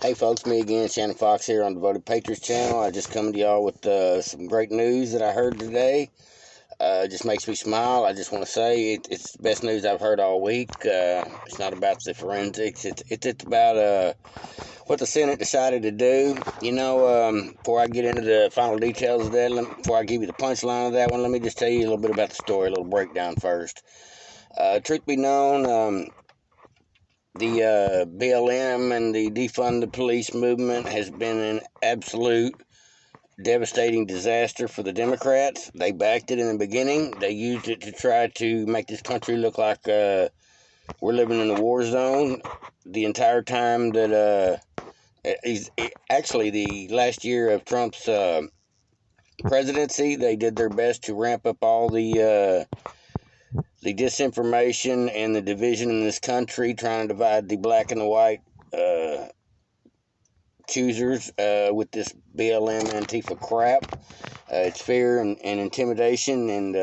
Hey folks, me again, Shannon Fox here on Devoted Patriots channel. I just come to y'all with some great news that I heard today. It just makes me smile. I just want to say it's the best news I've heard all week. It's not about the forensics. It's about what the Senate decided to do. Before I get into the final details of that, before I give you the punchline of that one, let me just tell you a little bit about the story, a little breakdown first. Truth be known, the BLM and the defund the police movement has been an absolute devastating disaster for the Democrats. They backed it in the beginning. They used it to try to make this country look like we're living in a war zone. The entire time that actually the last year of Trump's presidency, they did their best to ramp up all the disinformation and the division in this country, trying to divide the black and the white choosers with this BLM Antifa crap. It's fear and intimidation, and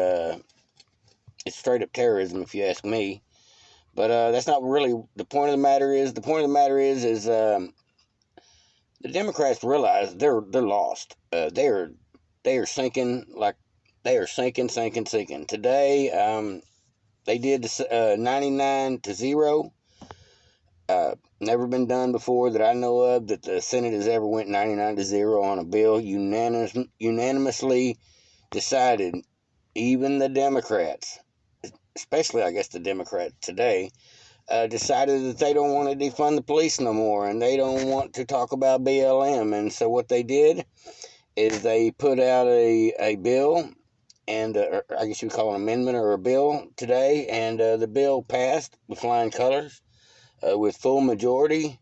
it's straight up terrorism, if you ask me. But that's not really the point of the matter. The point of the matter is the Democrats realize they're lost. They are sinking, like they are sinking. Today, they did 99-0. Never been done before that I know of, that the Senate has ever went 99-0 on a bill. Unanimously decided. Even the Democrats, especially I guess the Democrats today, decided that they don't want to defund the police no more, and they don't want to talk about BLM. And so what they did is they put out a bill, and I guess you would call it an amendment or a bill today, and the bill passed with flying colors. With full majority,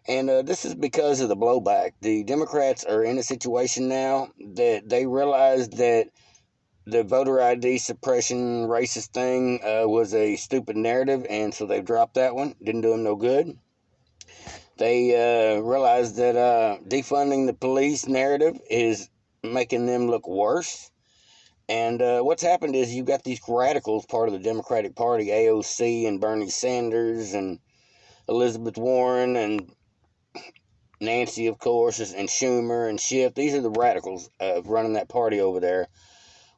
and this is because of the blowback. The Democrats are in a situation now that they realize that the voter ID suppression racist thing was a stupid narrative, and so they dropped that one. Didn't do them no good. They realized that defunding the police narrative is making them look worse. And what's happened is you've got these radicals, part of the Democratic Party, AOC and Bernie Sanders and Elizabeth Warren and Nancy, of course, and Schumer and Schiff. These are the radicals running that party over there.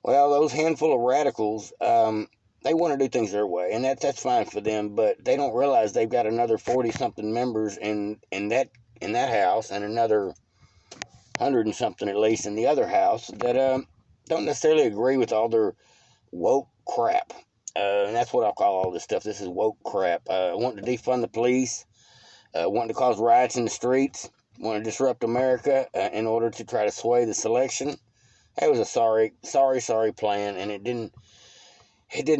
Well, those handful of radicals, they want to do things their way, and that's fine for them. But they don't realize they've got another 40-something members in that house, and another 100 and something at least in the other house that don't necessarily agree with all their woke crap. And that's what I'll call all this stuff. This is woke crap. Wanting to defund the police, wanting to cause riots in the streets, want to disrupt America in order to try to sway the selection. That was a sorry plan, and it didn't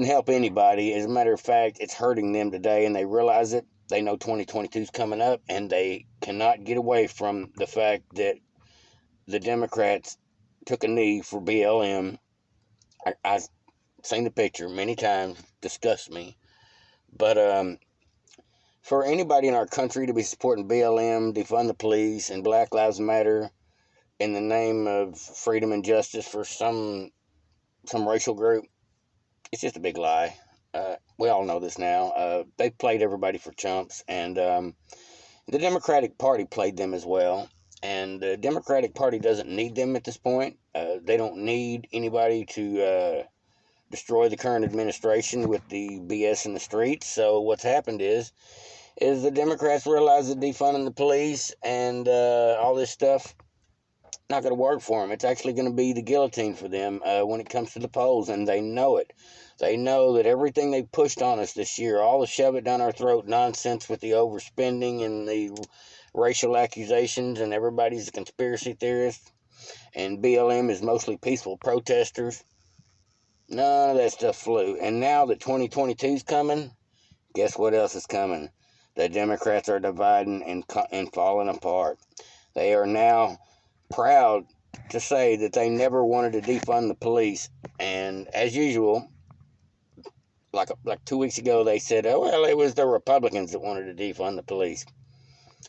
help anybody. As a matter of fact, it's hurting them today, and they realize it. They know 2022 is coming up, and they cannot get away from the fact that the Democrats took a knee for BLM. I've seen the picture many times. Disgusts me. But for anybody in our country to be supporting BLM, defund the police, and Black Lives Matter in the name of freedom and justice for some racial group, it's just a big lie. We all know this now. They played everybody for chumps, and the Democratic Party played them as well. And the Democratic Party doesn't need them at this point. They don't need anybody to destroy the current administration with the BS in the streets. So what's happened is the Democrats realize that defunding the police and all this stuff not going to work for them. It's actually going to be the guillotine for them when it comes to the polls, and they know it. They know that everything they pushed on us this year, all the shove it down our throat nonsense with the overspending and the racial accusations, and everybody's a conspiracy theorist, and BLM is mostly peaceful protesters. None of that stuff flew. And now that 2022 is coming, guess what else is coming? The Democrats are dividing and falling apart. They are now proud to say that they never wanted to defund the police. And as usual, like 2 weeks ago, they said, oh, well, it was the Republicans that wanted to defund the police.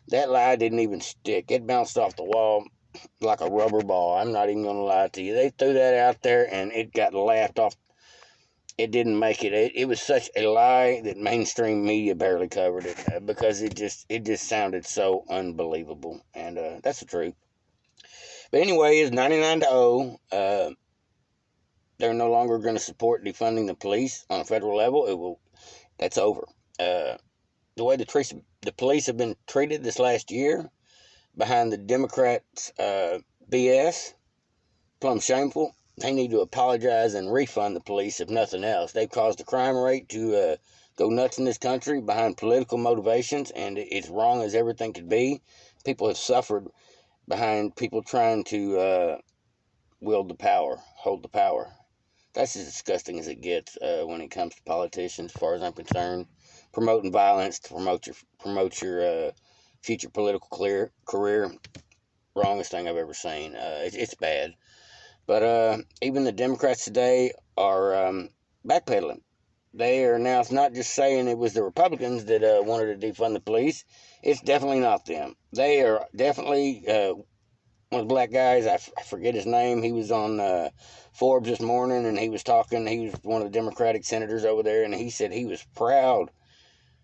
That lie didn't even stick. It bounced off the wall like a rubber ball. I'm not even going to lie to you. They threw that out there, and it got laughed off. it didn't make it. It was such a lie that mainstream media barely covered it because it just sounded so unbelievable, and that's the truth. But anyway, it's 99 to 0. They're no longer going to support defunding the police on a federal level. It will. That's over. Uh, the way the police have been treated this last year behind the Democrats' BS, plumb shameful. They need to apologize and refund the police, if nothing else. They've caused the crime rate to go nuts in this country behind political motivations, and it's wrong as everything could be. People have suffered behind people trying to wield the power, hold the power. That's as disgusting as it gets when it comes to politicians, as far as I'm concerned. Promoting violence to promote your future political career. Wrongest thing I've ever seen. It's bad. But even the Democrats today are backpedaling. They are now not just saying it was the Republicans that wanted to defund the police. It's definitely not them. They are definitely one of the black guys. I forget his name. He was on Forbes this morning, and he was talking. He was one of the Democratic senators over there, and he said he was proud,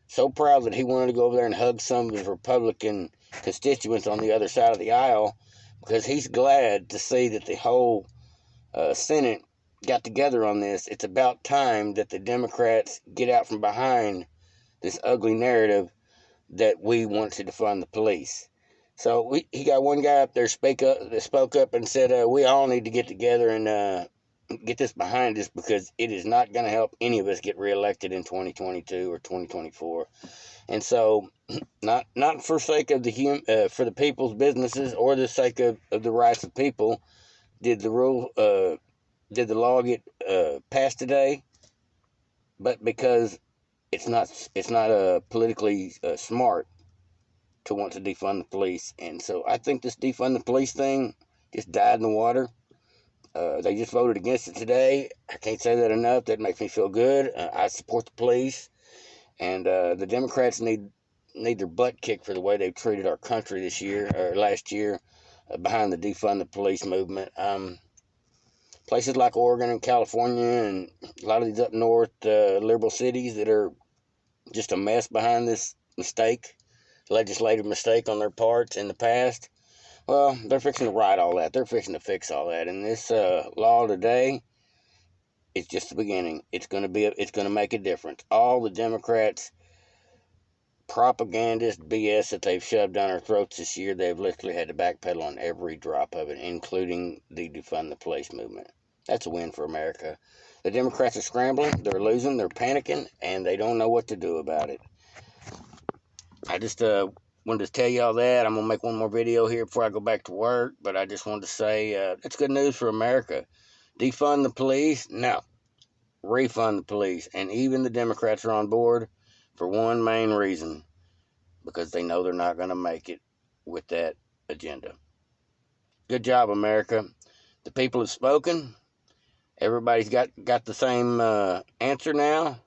so proud that he wanted to go over there and hug some of his Republican constituents on the other side of the aisle because he's glad to see that the whole Senate got together on this. It's about time that the Democrats get out from behind this ugly narrative that we want to defund the police. So he got one guy up there that spoke up and said, we all need to get together and get this behind us because it is not going to help any of us get reelected in 2022 or 2024. And so, not for sake of for the people's businesses or the sake of the rights of people, did the law get passed today, but because it's not politically smart to want to defund the police. And so I think this defund the police thing just died in the water. They just voted against it today. I can't say that enough. That makes me feel good. I support the police, and the Democrats need their butt kicked for the way they've treated our country this year or last year behind the defund the police movement. Places like Oregon and California and a lot of these up north liberal cities that are just a mess behind this legislative mistake on their parts in the past. Well, they're fixing to right all that. They're fixing to fix all that. And this law today is just the beginning. It's going to make a difference. All the Democrats' propagandist BS that they've shoved down our throats this year, they've literally had to backpedal on every drop of it, including the defund the police movement. That's a win for America. The Democrats are scrambling. They're losing. They're panicking, and they don't know what to do about it. I just wanted to tell y'all that. I'm going to make one more video here before I go back to work, but I just wanted to say that's good news for America. Defund the police? No. Refund the police. And even the Democrats are on board for one main reason, because they know they're not going to make it with that agenda. Good job, America. The people have spoken. Everybody's got the same answer now.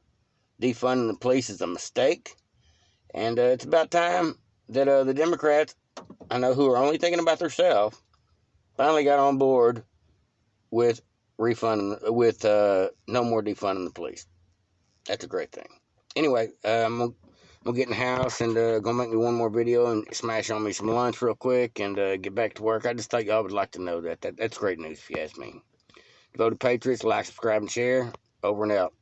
Defunding the police is a mistake. And it's about time that the Democrats, I know, who are only thinking about themselves, finally got on board with no more defunding the police. That's a great thing. Anyway, I'm gonna get in the house and gonna make me one more video and smash on me some lunch real quick and get back to work. I just thought y'all would like to know that. That's great news if you ask me. Devoted Patriots, like, subscribe, and share. Over and out.